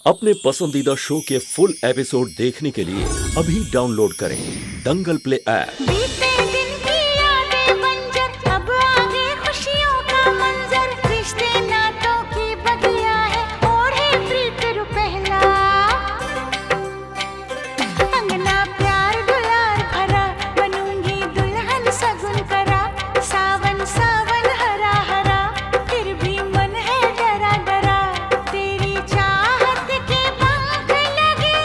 अपने पसंदीदा शो के फुल एपिसोड देखने के लिए अभी डाउनलोड करें दंगल प्ले ऐप। बीते दिन की यादें बंजर, अब आगे खुशियों का मंजर, रिश्ते नातों की बगिया है, ओढ़े प्रीत रुपहला, अंगना प्यार दुलार भरा, बनूंगी दुल्हन सगुन करा, सावन सावन हरा हरा, फिर भी मन है डरा डरा, तेरी चाहत के पंख लगे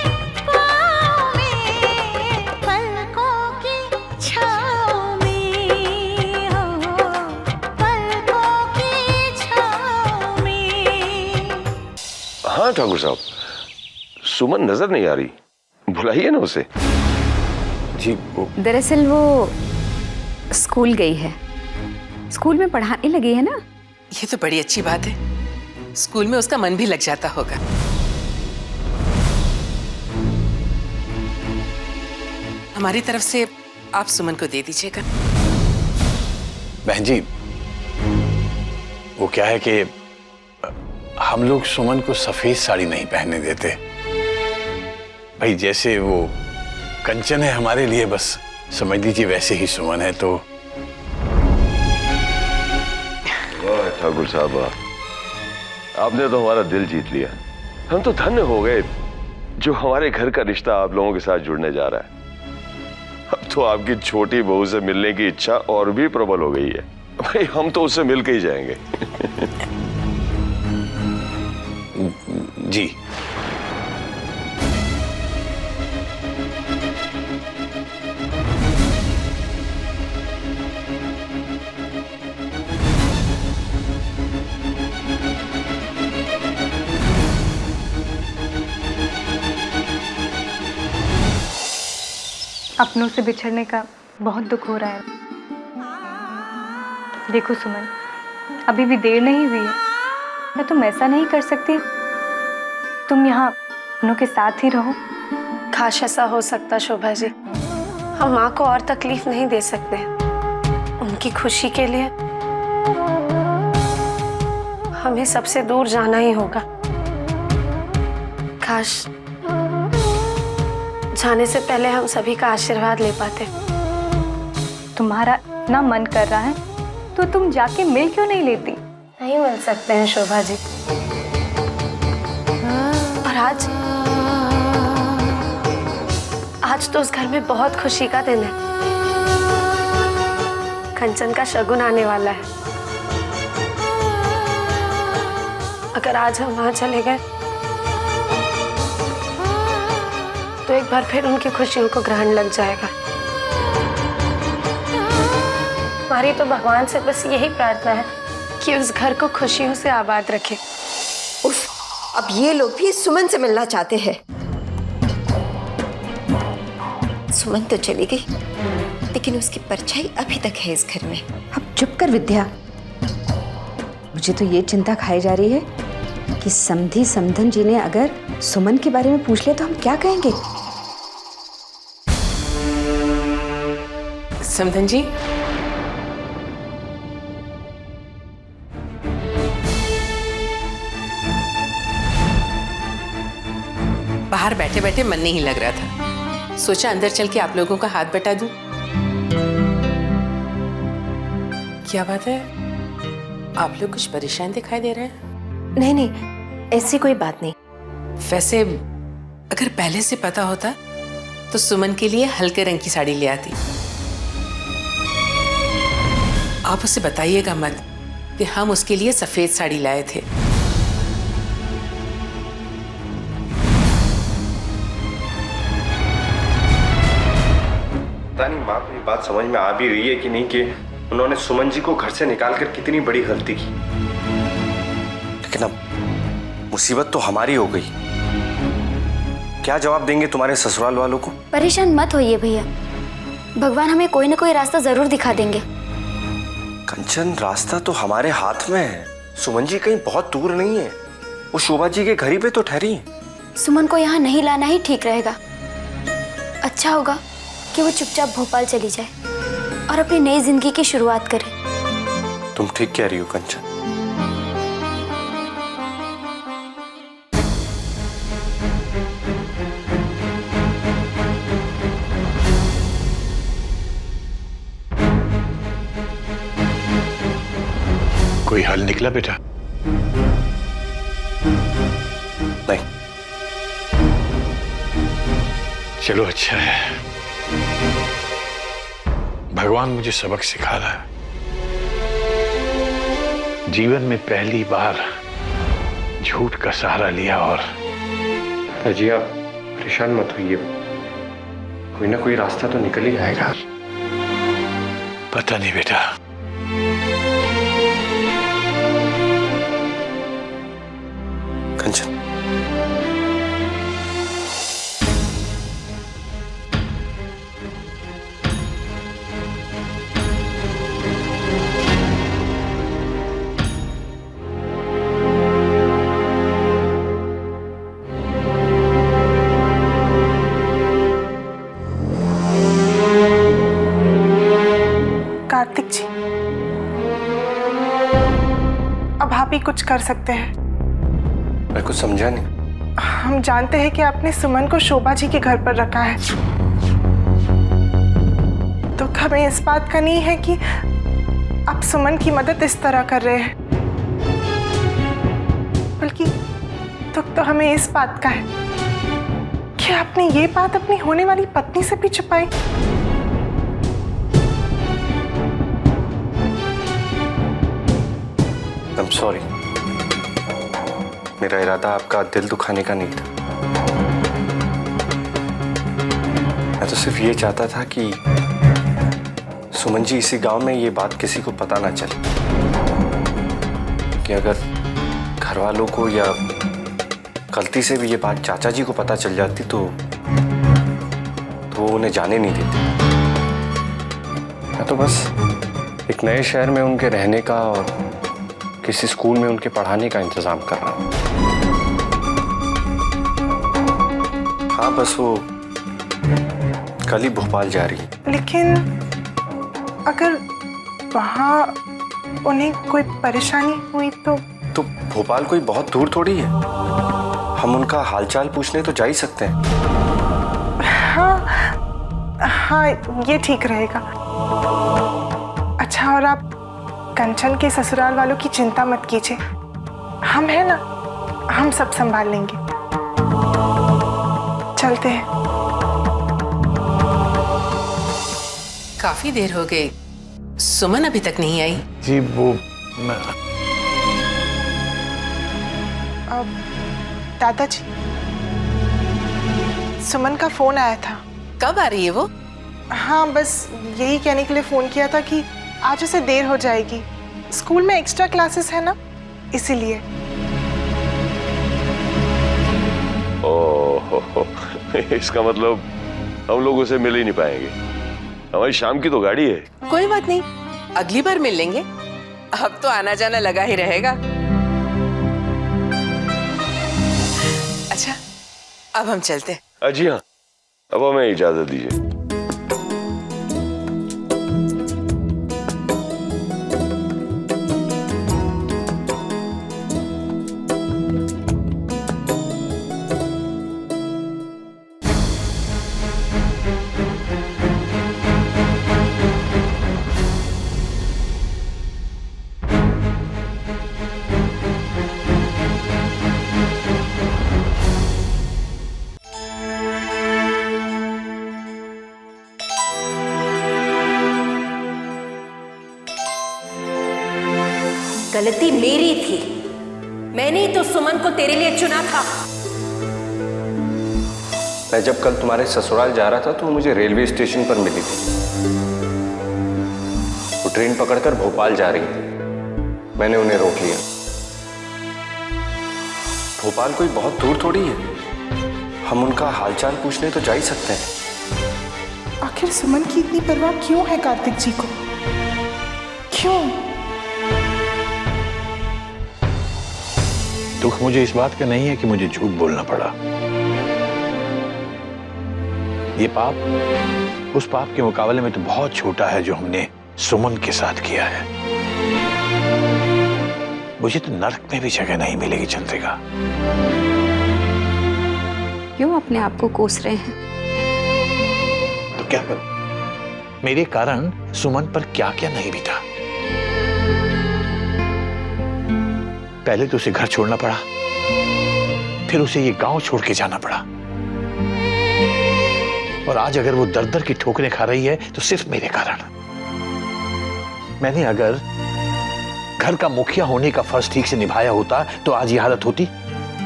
पाँव में, पलकों की छाँव में, हो पलकों की छाँव में। हाँ ठाकुर साहब, सुमन नजर नहीं आ रही, बुलाइए ना उसे। जी दरअसल वो स्कूल गई है, स्कूल में पढ़ाने लगी है ना। ये तो बड़ी अच्छी बात है, स्कूल में उसका मन भी लग जाता होगा। हमारी तरफ से आप सुमन को दे दीजिएगा। बहन जी, वो क्या है कि हम लोग सुमन को सफेद साड़ी नहीं पहनने देते भाई। जैसे वो कंचन है हमारे लिए, बस समझ लीजिए वैसे ही सुमन है। तो वाह ठाकुर साहब, आपने तो हमारा दिल जीत लिया। हम तो धन्य हो गए जो हमारे घर का रिश्ता आप लोगों के साथ जुड़ने जा रहा है। अब तो आपकी छोटी बहू से मिलने की इच्छा और भी प्रबल हो गई है। भाई हम तो उससे मिल के ही जाएंगे। जी अपनों से बिछड़ने का बहुत दुख हो रहा है। देखो सुमन, अभी भी देर नहीं हुई है, मैं तुम ऐसा नहीं कर सकती। तुम यहाँ अपनों के साथ ही रहो। काश ऐसा हो सकता शोभा जी, हम माँ को और तकलीफ नहीं दे सकते। उनकी खुशी के लिए हमें सबसे दूर जाना ही होगा। काश जाने से पहले हम सभी का आशीर्वाद ले पाते। तुम्हारा इतना मन कर रहा है तो तुम जाके मिल क्यों नहीं लेती? नहीं मिल सकते हैं शोभा जी। और आज तो उस घर में बहुत खुशी का दिन है। कंचन का शगुन आने वाला है। अगर आज हम वहां चले गए तो एक बार फिर उनकी खुशियों को ग्रहण लग जाएगा। हमारी तो भगवान से बस यही प्रार्थना है कि उस घर को खुशियों से आबाद रखे। उफ, अब ये लोग भी सुमन से मिलना चाहते हैं। सुमन तो चली गई, लेकिन उसकी परछाई अभी तक है इस घर में। अब चुप कर विद्या। मुझे तो ये चिंता खाई जा रही है कि समधी समधन जी ने अगर सुमन के बारे में पूछ ले तो हम क्या कहेंगे। समधन जी, बाहर बैठे बैठे मन नहीं लग रहा था, सोचा अंदर चल के आप लोगों का हाथ बटा दूं। क्या बात है, आप लोग कुछ परेशान दिखाई दे रहे हैं? नहीं नहीं, ऐसी कोई बात नहीं। वैसे अगर पहले से पता होता तो सुमन के लिए हल्के रंग की साड़ी ले आती। आप उसे बताइएगा मत कि हम उसके लिए सफेद साड़ी लाए थे। पता नहीं माँ को ये बात समझ में आ भी रही है कि नहीं कि उन्होंने सुमन जी को घर से निकालकर कितनी बड़ी गलती की। लेकिन अब मुसीबत तो हमारी हो गई। क्या जवाब देंगे तुम्हारे ससुराल वालों को? परेशान मत होइए भैया, भगवान हमें कोई ना कोई रास्ता जरूर दिखा देंगे। कंचन, रास्ता तो हमारे हाथ में है। सुमन जी कहीं बहुत दूर नहीं है, वो शोभा जी के घर ही पे तो ठहरी है। सुमन को यहाँ नहीं लाना ही ठीक रहेगा। अच्छा होगा कि वो चुपचाप भोपाल चली जाए और अपनी नई जिंदगी की शुरुआत करे। तुम ठीक कह रही हो कंचन। कोई हल निकला बेटा? नहीं। चलो अच्छा है, भगवान मुझे सबक सिखा रहा है। जीवन में पहली बार झूठ का सहारा लिया। और अजी आप परेशान मत होइए, कोई ना कोई रास्ता तो निकल ही आएगा। पता नहीं बेटा। कंचन, कार्तिक जी, अब आप ही कुछ कर सकते हैं। मैं कुछ समझा नहीं। हम जानते हैं कि आपने सुमन को शोभा जी के घर पर रखा है, तो हमें इस बात का नहीं है कि आप सुमन की मदद इस तरह कर रहे हैं, बल्कि दुख तो हमें इस बात का है कि आपने ये बात अपनी होने वाली पत्नी से भी छुपाई। I'm sorry, मेरा इरादा आपका दिल दुखाने का नहीं था। मैं तो सिर्फ ये चाहता था कि सुमन जी इसी गांव में ये बात किसी को पता ना चले, कि अगर घर वालों को या गलती से भी ये बात चाचा जी को पता चल जाती तो वो उन्हें जाने नहीं देते। मैं तो बस एक नए शहर में उनके रहने का और किसी स्कूल में उनके पढ़ाने का इंतजाम कर रहा हूँ। हाँ, बस वो कल ही भोपाल जा रही है। लेकिन अगर वहाँ उन्हें कोई परेशानी हुई तो भोपाल कोई बहुत दूर थोड़ी है, हम उनका हालचाल पूछने तो जा ही सकते हैं। हाँ, ये ठीक रहेगा। अच्छा, और आप कंचन के ससुराल वालों की चिंता मत कीजिए, हम हैं ना, हम सब संभाल लेंगे। चलते हैं। काफी देर हो गई, सुमन अभी तक नहीं आई। जी वो दादाजी, सुमन का फोन आया था। कब आ रही है वो? हाँ, बस यही कहने के लिए फोन किया था कि आज उसे देर हो जाएगी, स्कूल में एक्स्ट्रा क्लासेस है ना, इसीलिए। ओह, इसका मतलब हम लोग उसे मिल ही नहीं पाएंगे। हमारी शाम की तो गाड़ी है। कोई बात नहीं, अगली बार मिल लेंगे, अब तो आना जाना लगा ही रहेगा। अच्छा, अब हम चलते हैं। जी हाँ, अब हमें इजाजत दीजिए। गलती मेरी थी, मैंने ही तो सुमन को तेरे लिए चुना था। मैं जब कल तुम्हारे ससुराल जा रहा था तो वो मुझे रेलवे स्टेशन पर मिली थी। वो ट्रेन पकड़कर भोपाल जा रही थी, मैंने उन्हें रोक लिया। भोपाल कोई बहुत दूर थोड़ी है, हम उनका हालचाल पूछने तो जा ही सकते हैं। आखिर सुमन की इतनी परवाह क्यों है कार्तिक जी को? क्यों? दुख मुझे इस बात का नहीं है कि मुझे झूठ बोलना पड़ा। ये पाप उस पाप के मुकाबले में तो बहुत छोटा है जो हमने सुमन के साथ किया है। मुझे तो नर्क में भी जगह नहीं मिलेगी चंद्रिका। क्यों अपने आप को कोस रहे हैं? तो क्या करूं? मेरे कारण सुमन पर क्या क्या नहीं बीता। पहले तो उसे घर छोड़ना पड़ा, फिर उसे ये गांव छोड़ के जाना पड़ा, और आज अगर वो दर दर की ठोकरें खा रही है तो सिर्फ मेरे कारण। मैंने अगर घर का मुखिया होने का फर्ज ठीक से निभाया होता तो आज ये हालत होती।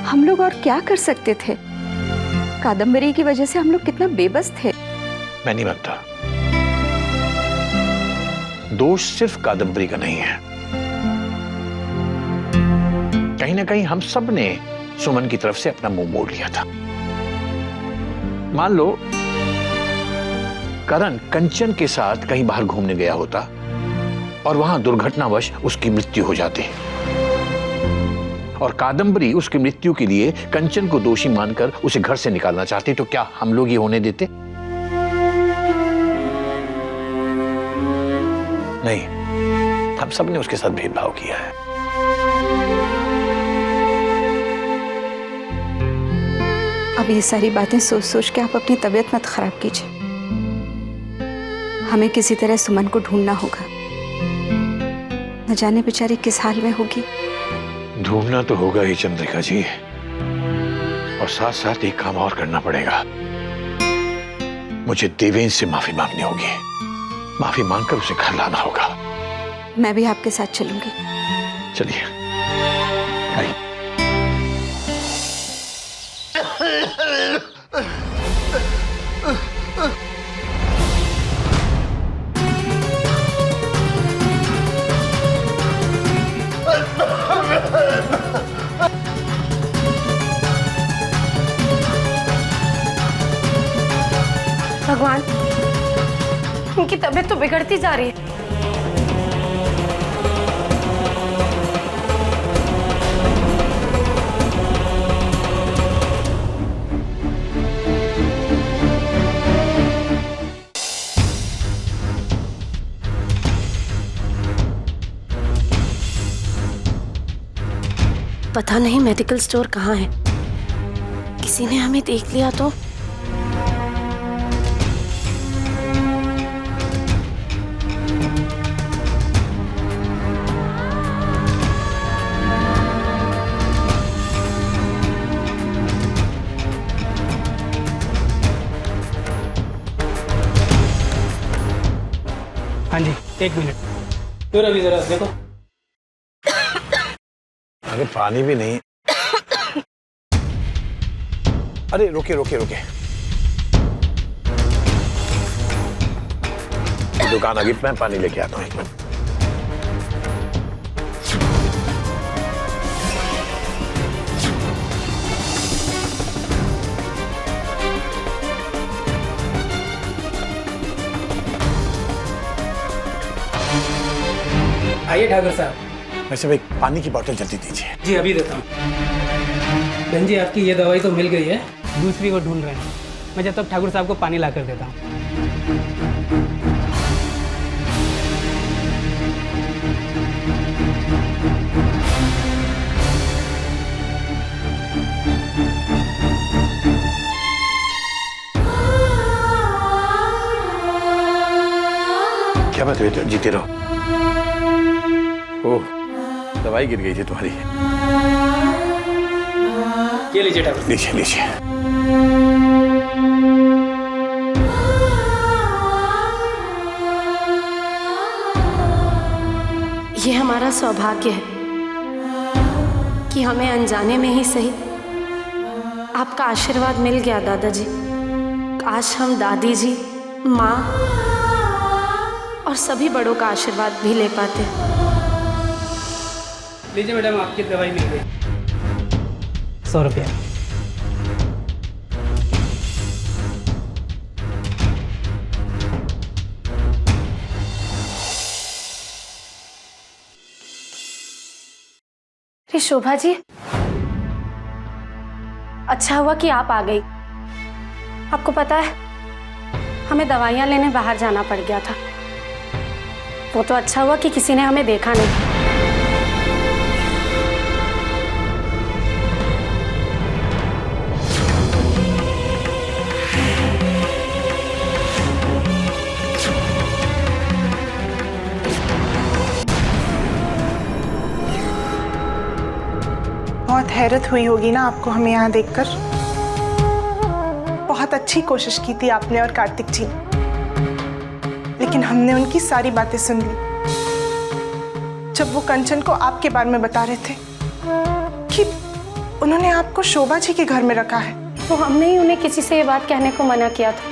हम लोग और क्या कर सकते थे? कादम्बरी की वजह से हम लोग कितना बेबस थे। मैं नहीं मानता। दोष सिर्फ कादम्बरी का नहीं है, कहीं ना कहीं हम सब ने सुमन की तरफ से अपना मुंह मोड़ लिया था। मान लो करण कंचन के साथ कहीं बाहर घूमने गया होता और वहां दुर्घटनावश उसकी मृत्यु हो जाती, और कादम्बरी उसकी मृत्यु के लिए कंचन को दोषी मानकर उसे घर से निकालना चाहती, तो क्या हम लोग ये होने देते? नहीं, हम सब ने उसके साथ भेदभाव किया है। अब ये सारी बातें सोच सोच के आप अपनी तबीयत मत खराब कीजिए। हमें किसी तरह सुमन को ढूंढना होगा। न जाने बेचारी किस हाल में होगी। ढूंढना तो होगा ही चंद्रिका जी, और साथ साथ एक काम और करना पड़ेगा। मुझे देवेंद्र से माफी मांगनी होगी। माफी मांगकर उसे घर लाना होगा। मैं भी आपके साथ चलूंगी। चलिए। आइए। भगवान, उनकी तबीयत तो बिगड़ती जा रही है। पता नहीं मेडिकल स्टोर कहाँ है, किसी ने हमें देख लिया तो। हाँ जी, 1 मिनट। तो रवि जरा देखो। अरे पानी भी नहीं। अरे रुके रुके रुके, दुकान आगे, मैं पानी लेके आता हूँ। 1 मिनट। आइए ठाकुर साहब। वैसे भाई पानी की बोतल जल्दी दीजिए। जी अभी देता हूँ। बहन जी, आपकी ये दवाई तो मिल गई है, दूसरी वो ढूंढ रहे हैं। मैं जब तक ठाकुर साहब को पानी ला कर देता हूँ। क्या बात हुई? तो जीते रहो। ओह, दवाई गिर गई थी तुम्हारी। ये लीजिए ठाकुर। लीजिए लीजिए। ये हमारा सौभाग्य है कि हमें अनजाने में ही सही आपका आशीर्वाद मिल गया दादाजी। काश हम दादी जी, माँ और सभी बड़ों का आशीर्वाद भी ले पाते। लीजिए मैडम, आपकी दवाई मिल गई। 100 रुपया। अरे शोभा जी, अच्छा हुआ कि आप आ गई। आपको पता है, हमें दवाइयाँ लेने बाहर जाना पड़ गया था। वो तो अच्छा हुआ कि किसी ने हमें देखा नहीं। हैरत हुई होगी ना आपको हमें यहाँ देखकर। बहुत अच्छी कोशिश की थी आपने और कार्तिक जी ने, लेकिन हमने उनकी सारी बातें सुन ली जब वो कंचन को आपके बारे में बता रहे थे कि उन्होंने आपको शोभा जी के घर में रखा है। तो हमने ही उन्हें किसी से ये बात कहने को मना किया था,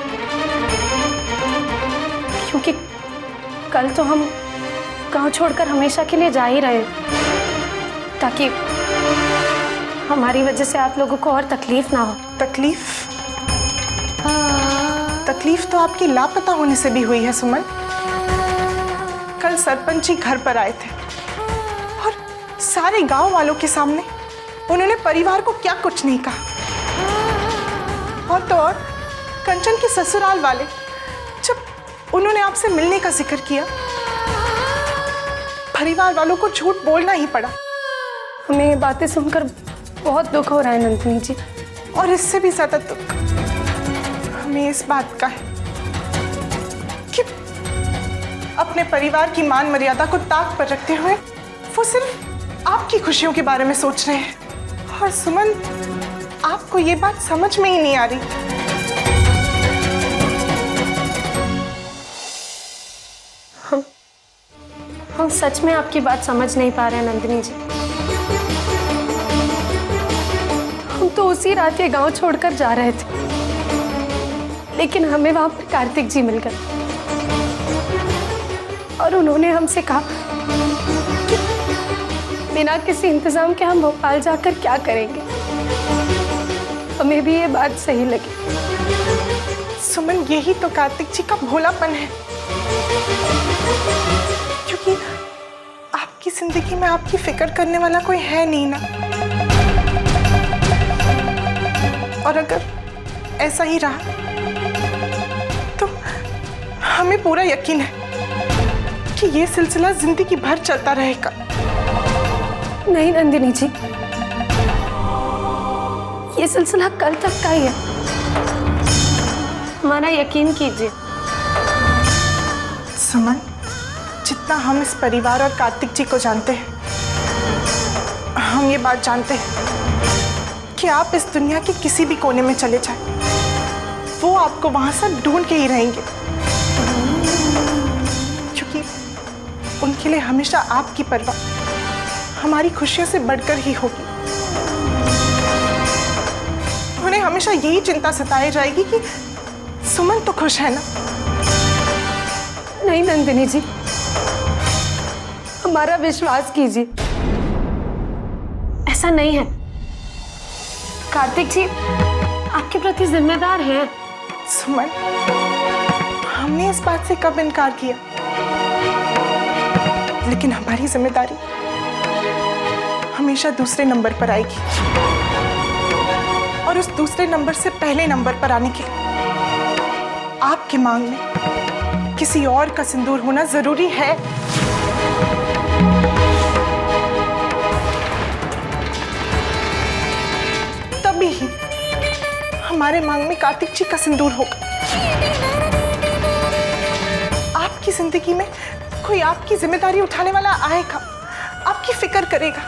क्योंकि कल तो हम गांव छोड़कर हमेशा के लिए जा ही रहे, ताकि हमारी वजह से आप लोगों को और तकलीफ ना हो। तकलीफ तो आपकी लापता होने से भी हुई है सुमन। कल सरपंच जी घर पर आए थे और सारे गांव वालों के सामने उन्होंने परिवार को क्या कुछ नहीं कहा। और तो और कंचन के ससुराल वाले जब उन्होंने आपसे मिलने का जिक्र किया, परिवार वालों को झूठ बोलना ही पड़ा। हमें ये बातें सुनकर बहुत दुख हो रहा है नंदिनी जी। और इससे भी ज्यादा दुख हमें इस बात का है कि अपने परिवार की मान मर्यादा को ताक पर रखते हुए वो सिर्फ आपकी खुशियों के बारे में सोच रहे हैं। और सुमन, आपको ये बात समझ में ही नहीं आ रही। हम सच में आपकी बात समझ नहीं पा रहे हैं नंदिनी जी। हम तो उसी रात ये गांव छोड़कर जा रहे थे, लेकिन हमें वहां पर कार्तिक जी मिल गए और उन्होंने हमसे कहा कि बिना किसी इंतजाम के हम भोपाल जाकर क्या करेंगे। हमें भी ये बात सही लगी। सुमन, यही तो कार्तिक जी का भोलापन है, क्योंकि आपकी जिंदगी में आपकी फिक्र करने वाला कोई है नहीं ना। और अगर ऐसा ही रहा तो हमें पूरा यकीन है कि ये सिलसिला जिंदगी भर चलता रहेगा। नहीं नंदिनी जी, ये सिलसिला कल तक का ही है, हमारा यकीन कीजिए। सुमन, जितना हम इस परिवार और कार्तिक जी को जानते हैं, हम ये बात जानते हैं कि आप इस दुनिया के किसी भी कोने में चले जाएं, वो आपको वहां से ढूंढ के ही रहेंगे, क्योंकि उनके लिए हमेशा आपकी परवाह हमारी खुशियों से बढ़कर ही होगी। उन्हें हमेशा यही चिंता सताई जाएगी कि सुमन तो खुश है ना। नहीं नंदिनी जी, हमारा विश्वास कीजिए, ऐसा नहीं है। कार्तिक जी आपके प्रति जिम्मेदार हैं। सुमन, हमने इस बात से कब इनकार किया, लेकिन हमारी जिम्मेदारी हमेशा दूसरे नंबर पर आएगी, और उस दूसरे नंबर से पहले नंबर पर आने के लिए आपके मांग में किसी और का सिंदूर होना जरूरी है। तभी ही हमारे मांग में कार्तिक जी का सिंदूर होगा। आपकी जिंदगी में कोई आपकी जिम्मेदारी उठाने वाला आएगा, आपकी फिक्र करेगा,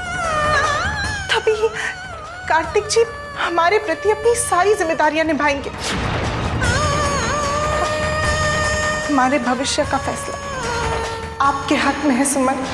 तभी ही कार्तिक जी हमारे प्रति अपनी सारी जिम्मेदारियां निभाएंगे। हमारे भविष्य का फैसला आपके हाथ में है सुमन।